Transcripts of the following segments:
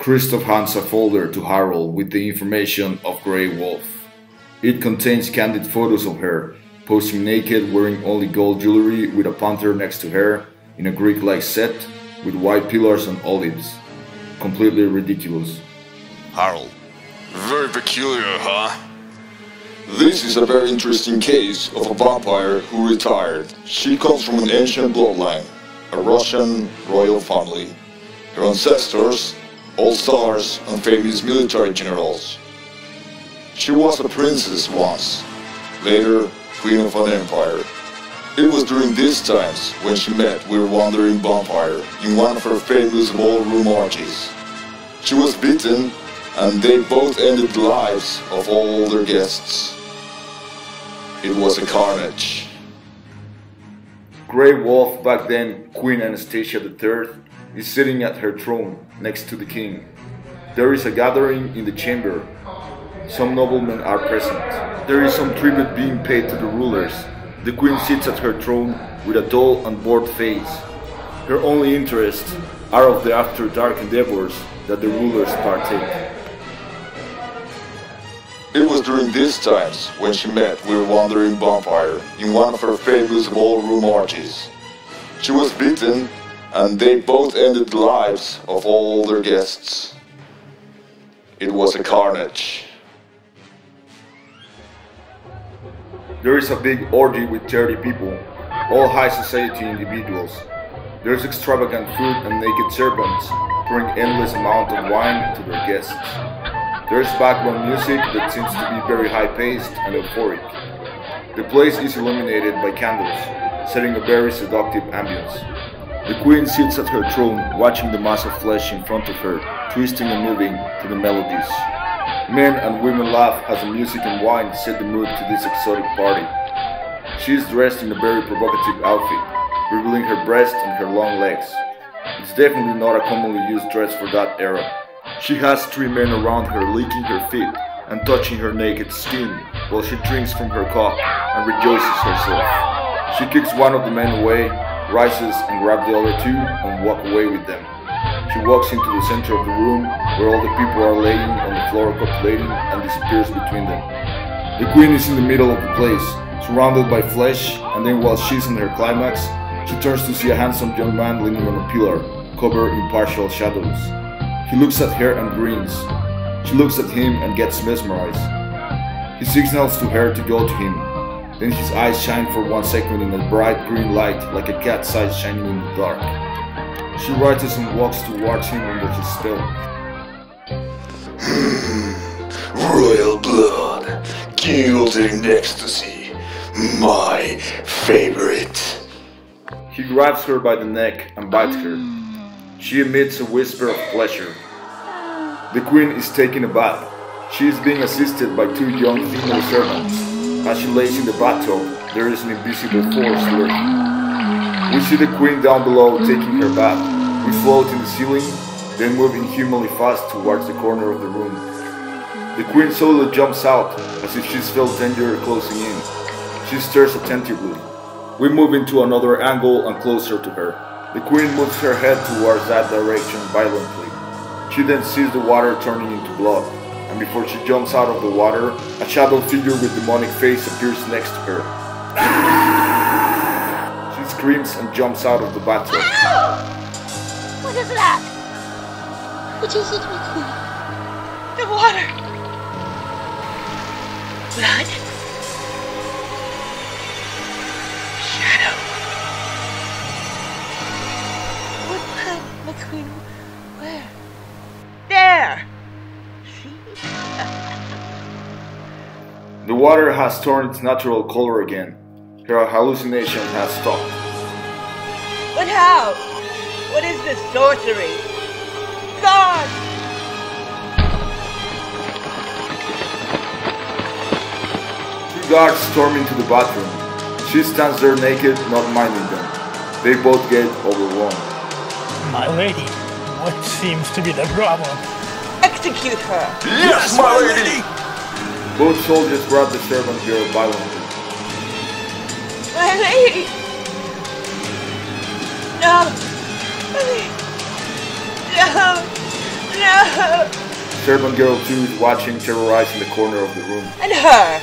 Christoph hands a folder to Harold with the information of Grey Wolf. It contains candid photos of her, posing naked, wearing only gold jewelry with a panther next to her, in a Greek-like set, with white pillars and olives. Completely ridiculous. Harold. Very peculiar, huh? This is a very interesting case of a vampire who retired. She comes from an ancient bloodline, a Russian royal family. Her ancestors, all stars and famous military generals. She was a princess once, later queen of an empire. It was during these times when she met with a wandering vampire in one of her famous ballroom orgies. She was beaten, and they both ended the lives of all their guests. It was a carnage. Grey Wolf, back then Queen Anastasia III, is sitting at her throne next to the king. There is a gathering in the chamber. Some noblemen are present. There is some tribute being paid to the rulers. The queen sits at her throne with a dull and bored face. Her only interests are of the after-dark endeavors that the rulers partake. It was during these times when she met with a wandering vampire in one of her famous ballroom orgies. She was beaten, and they both ended the lives of all their guests. It was a carnage. There is a big orgy with 30 people, all high society individuals. There is extravagant food and naked servants pouring endless amount of wine to their guests. There is background music that seems to be very high-paced and euphoric. The place is illuminated by candles, setting a very seductive ambience. The queen sits at her throne, watching the mass of flesh in front of her, twisting and moving to the melodies. Men and women laugh as the music and wine set the mood to this exotic party. She is dressed in a very provocative outfit, revealing her breast and her long legs. It's definitely not a commonly used dress for that era. She has 3 men around her licking her feet and touching her naked skin while she drinks from her cup and rejoices herself. She kicks one of the men away, rises and grabs the other 2 and walks away with them. She walks into the center of the room where all the people are laying on the floor copulating and disappears between them. The queen is in the middle of the place, surrounded by flesh, and then while she's in her climax, she turns to see a handsome young man leaning on a pillar, covered in partial shadows. He looks at her and grins. She looks at him and gets mesmerized. He signals to her to go to him. Then his eyes shine for 1 second in a bright green light like a cat's eyes shining in the dark. She rises and walks towards him under his spell. Royal blood, gilded ecstasy, my favorite. He grabs her by the neck and bites her. She emits a whisper of pleasure. The queen is taking a bath. She is being assisted by 2 young female servants. As she lays in the bathtub, there is an invisible force lurking. We see the queen down below taking her bath. We float in the ceiling, then move inhumanly fast towards the corner of the room. The queen suddenly jumps out, as if she's felt danger closing in. She stares attentively. We move into another angle and closer to her. The queen moves her head towards that direction violently. She then sees the water turning into blood, and before she jumps out of the water, a shadow figure with demonic face appears next to her. She screams and jumps out of the bathtub. What is that? What is it, my queen? The water. Blood. Shadow. What blood, my queen? Where? There. See? The water has turned its natural color again. Her hallucination has stopped. But how? What is this sorcery? God! 2 guards storm into the bathroom. She stands there naked, not minding them. They both get overwhelmed. My lady, what seems to be the problem? Execute her! Yes, my lady! Both soldiers grab the servant girl violently. My lady! No! No! No! Servant girl 2 is watching, terrorized in the corner of the room. And her.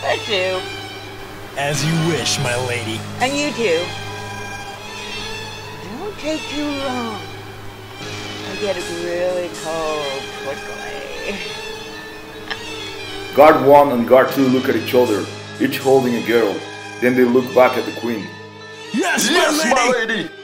Her too. As you wish, my lady. And you too. Don't take too long. I get really cold quickly. Guard 1 and Guard 2 look at each other, each holding a girl. Then they look back at the queen. Yes, Yes, my lady! my lady!